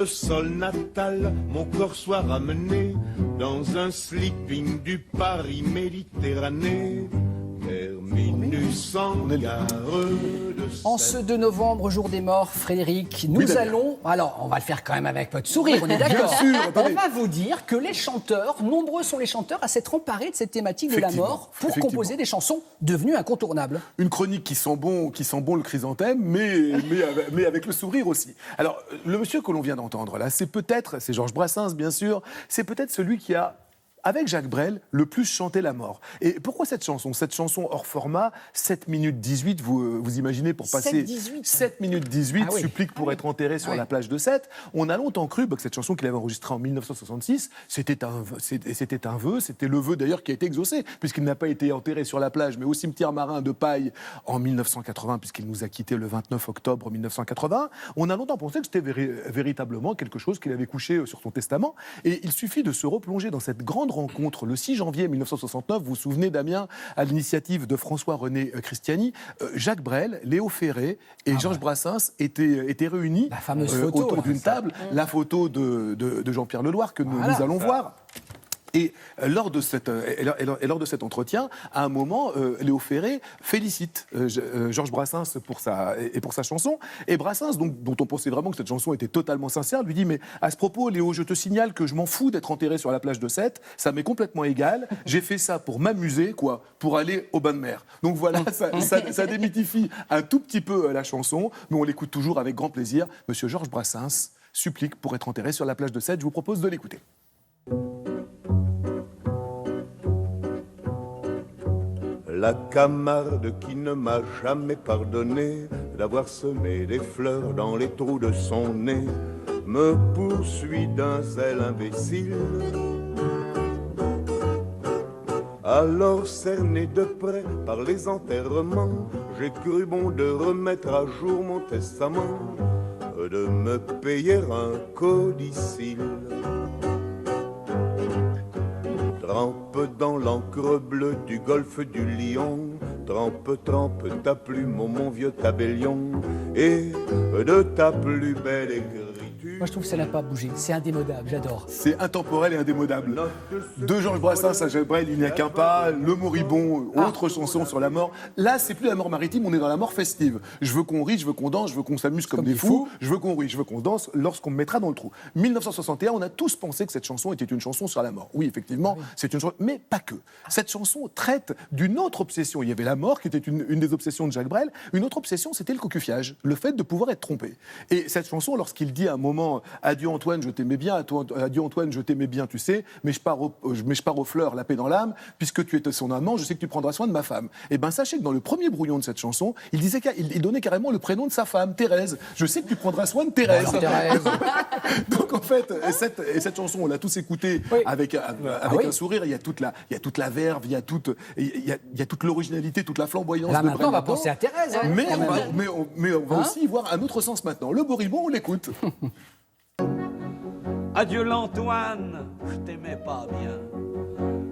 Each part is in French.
Le sol natal, mon corps soit ramené dans un sleeping du Paris Méditerranée. Terminus en gare de En ce 2 novembre, jour des morts, Frédéric, nous allons... Alors, on va le faire quand même avec votre sourire, on est d'accord. Bien sûr, on attendez. va vous dire que les chanteurs, nombreux sont les chanteurs à s'être emparés de cette thématique de la mort pour composer des chansons devenues incontournables. Une chronique qui sent bon le chrysanthème, mais avec le sourire aussi. Alors, le monsieur que l'on vient d'entendre là, c'est Georges Brassens, bien sûr, c'est peut-être celui qui a, avec Jacques Brel, le plus chanté la mort. Et pourquoi cette chanson hors format, 7 minutes 18, vous imaginez, pour passer 7 minutes 18, supplique pour être enterré sur la plage de Sète. On a longtemps cru que cette chanson qu'il avait enregistrée en 1966, c'était un vœu, c'était le vœu d'ailleurs qui a été exaucé, puisqu'il n'a pas été enterré sur la plage, mais au cimetière marin de Paille en 1980, puisqu'il nous a quittés le 29 octobre 1980. On a longtemps pensé que c'était véritablement quelque chose qu'il avait couché sur son testament. Et il suffit de se replonger dans cette grande rencontre le 6 janvier 1969, vous vous souvenez, Damien, à l'initiative de François-René Christiani, Jacques Brel, Léo Ferré et Georges Brassens étaient réunis autour d'une table, la photo de Jean-Pierre Leloir que nous allons voir. Et lors de cet entretien, à un moment, Léo Ferré félicite Georges Brassens pour sa chanson. Et Brassens, dont on pensait vraiment que cette chanson était totalement sincère, lui dit « Mais à ce propos, Léo, je te signale que je m'en fous d'être enterré sur la plage de Sète. Ça m'est complètement égal. J'ai fait ça pour m'amuser, pour aller au bain de mer. » Donc voilà, ça démystifie un tout petit peu la chanson, mais on l'écoute toujours avec grand plaisir. Monsieur Georges Brassens supplique pour être enterré sur la plage de Sète. Je vous propose de l'écouter. La Camarde qui ne m'a jamais pardonné d'avoir semé des fleurs dans les trous de son nez me poursuit d'un zèle imbécile. Alors cerné de près par les enterrements, j'ai cru bon de remettre à jour mon testament, de me payer un codicille. Trempe dans l'encre bleue du golfe du Lion, trempe ta plume, mon vieux tabellion, et de ta plus belle écriture. Moi, je trouve que ça n'a pas bougé. C'est indémodable, j'adore. C'est intemporel et indémodable. De Georges Brassens à Jacques Brel, il n'y a qu'un pas. Le moribond, autre chanson sur la mort. Là, c'est plus la mort maritime, on est dans la mort festive. Je veux qu'on rie, je veux qu'on danse, je veux qu'on s'amuse comme des fous. Je veux qu'on rie, je veux qu'on danse lorsqu'on me mettra dans le trou. 1961, on a tous pensé que cette chanson était une chanson sur la mort. Oui, effectivement, c'est une chanson, mais pas que. Cette chanson traite d'une autre obsession. Il y avait la mort, qui était une des obsessions de Jacques Brel. Une autre obsession, c'était le cocufiage, le fait de pouvoir être trompé. Et cette chanson, lorsqu'il dit à un moment « Adieu Antoine, je t'aimais bien, adieu Antoine, je t'aimais bien, tu sais, mais je pars aux fleurs, la paix dans l'âme, puisque tu étais son amant, je sais que tu prendras soin de ma femme. » Et bien sachez que dans le premier brouillon de cette chanson, il donnait carrément le prénom de sa femme, Thérèse. Je sais que tu prendras soin de Thérèse. Alors, Thérèse. Donc en fait, cette chanson, on l'a tous écoutée avec un sourire. Il y a toute la verve, il y a toute l'originalité, toute la flamboyance. Là de maintenant, on va Brel. penser à Thérèse. Hein, Mais on va aussi y voir un autre sens maintenant. Le moribond, on l'écoute. Adieu l'Antoine, je t'aimais pas bien.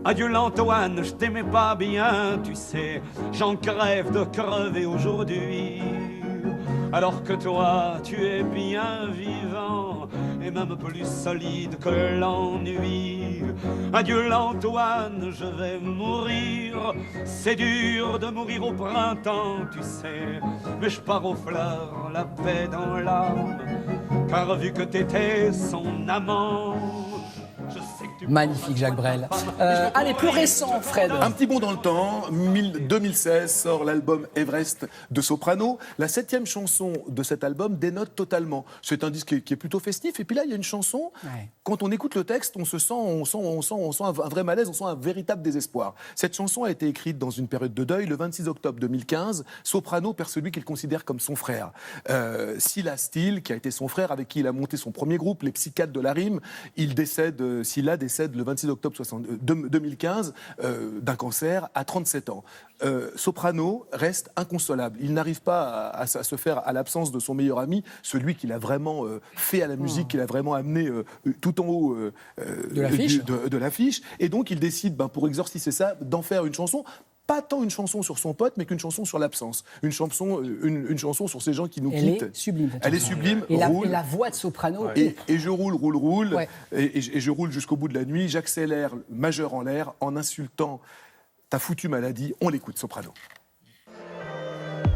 Adieu l'Antoine, je t'aimais pas bien. Tu sais, j'en crève de crever aujourd'hui. Alors que toi, tu es bien vivant et même plus solide que l'ennui. Adieu l'Antoine, je vais mourir. C'est dur de mourir au printemps, tu sais. Mais je pars aux fleurs, la paix dans l'âme. Car vu que t'étais son amant, je sais que tu... Magnifique, Jacques Brel. Allez, plus récent, Fred. Un petit bond dans le temps, 2016 sort l'album Everest de Soprano. La 7e chanson de cet album dénote totalement. C'est un disque qui est plutôt festif. Et puis là, il y a une chanson, quand on écoute le texte, on sent un vrai malaise, on sent un véritable désespoir. Cette chanson a été écrite dans une période de deuil. Le 26 octobre 2015, Soprano perd celui qu'il considère comme son frère. Sylla Steele, qui a été son frère, avec qui il a monté son premier groupe, les Psychiatres de la Rime. Sylla décède le 26 octobre 2015 d'un cancer à 37 ans. Soprano reste inconsolable. Il n'arrive pas à se faire à l'absence de son meilleur ami, celui qu'il a vraiment fait à la musique, qu'il a vraiment amené tout en haut de l'affiche. Et donc il décide, pour exorciser ça, d'en faire une chanson. pas tant une chanson sur son pote, mais qu'une chanson sur l'absence. Une chanson sur ces gens qui nous Elle quittent. est sublime. Elle est sublime. Et roule. la voix de soprano. Et je roule. Ouais. Et je roule jusqu'au bout de la nuit. J'accélère, majeur en l'air, en insultant ta foutue maladie. On l'écoute, soprano.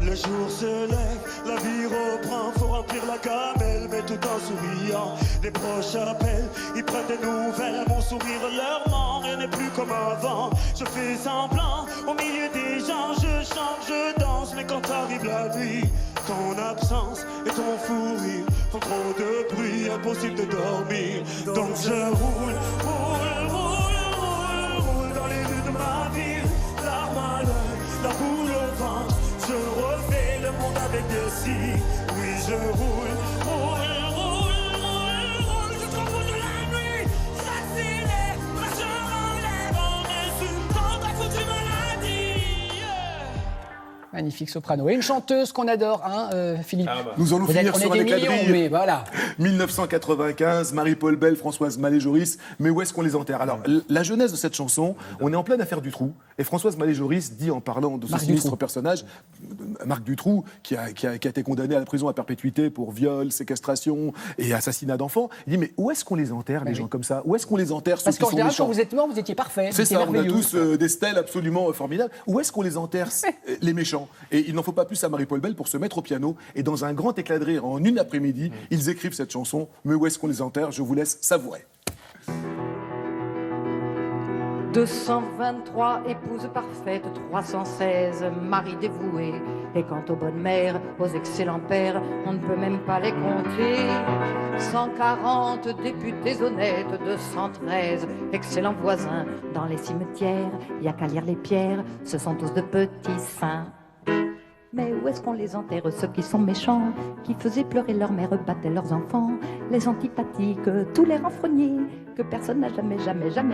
Le jour se lève, la vie reprend, faut remplir la gamelle, mais tout en souriant. Les proches appellent, ils prennent des nouvelles, mon sourire leur ment, rien n'est plus comme avant. Je fais semblant, au milieu des gens, je chante, je danse, mais quand arrive la nuit, ton absence et ton fou rire font trop de bruit, impossible de dormir. Donc je roule dans les rues de ma ville, larmes à l'œil, la boule au ventre. Je refais le monde avec des si. Oui, je roule jusqu'au bout de la nuit. J'accélère, je relève en insultant ta foutue maladie. Magnifique soprano. Et une chanteuse qu'on adore, hein, Philippe. Nous allons finir sur un des éclat de millions, rire. mais voilà. 1995, Marie-Paul Bell, Françoise Mallet-Joris, mais où est-ce qu'on les enterre? Alors, la jeunesse de cette chanson, on est en pleine affaire Dutroux, et Françoise Mallet-Joris dit en parlant de ce sinistre personnage, Marc Dutroux, qui a été condamné à la prison à perpétuité pour viol, séquestration et assassinat d'enfants, il dit mais où est-ce qu'on les enterre, les gens comme ça? Où est-ce qu'on les enterre, ceux Parce qui qu'en sont général, méchants? quand vous êtes mort, vous étiez parfait. C'est ça, on a merveilleux. tous des stèles absolument formidables. Où est-ce qu'on les enterre, les méchants? Et il n'en faut pas plus à Marie-Paul Bell pour se mettre au piano et dans un grand éclat de rire en une après-midi, ils écrivent cette chanson. Mais où est-ce qu'on les enterre? Je vous laisse savourer. 223 épouses parfaites, 316 maris dévoués. Et quant aux bonnes mères, aux excellents pères, on ne peut même pas les compter. 140 députés honnêtes, 213 excellents voisins. Dans les cimetières, il n'y a qu'à lire les pierres, ce sont tous de petits saints. Mais où est-ce qu'on les enterre, ceux qui sont méchants, qui faisaient pleurer leur mère, battaient leurs enfants, les antipathiques, tous les renfrogniers, que personne n'a jamais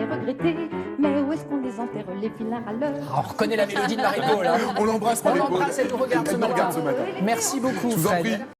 regretté. Mais où est-ce qu'on les enterre, les vilains râleurs? On reconnaît la mélodie de Marie-Paul. Hein. On l'embrasse, On Marie-Paul. l'embrasse, elle nous regarde Elle ce nous regarde ce matin. matin. Merci beaucoup, Je vous en Fred. prie.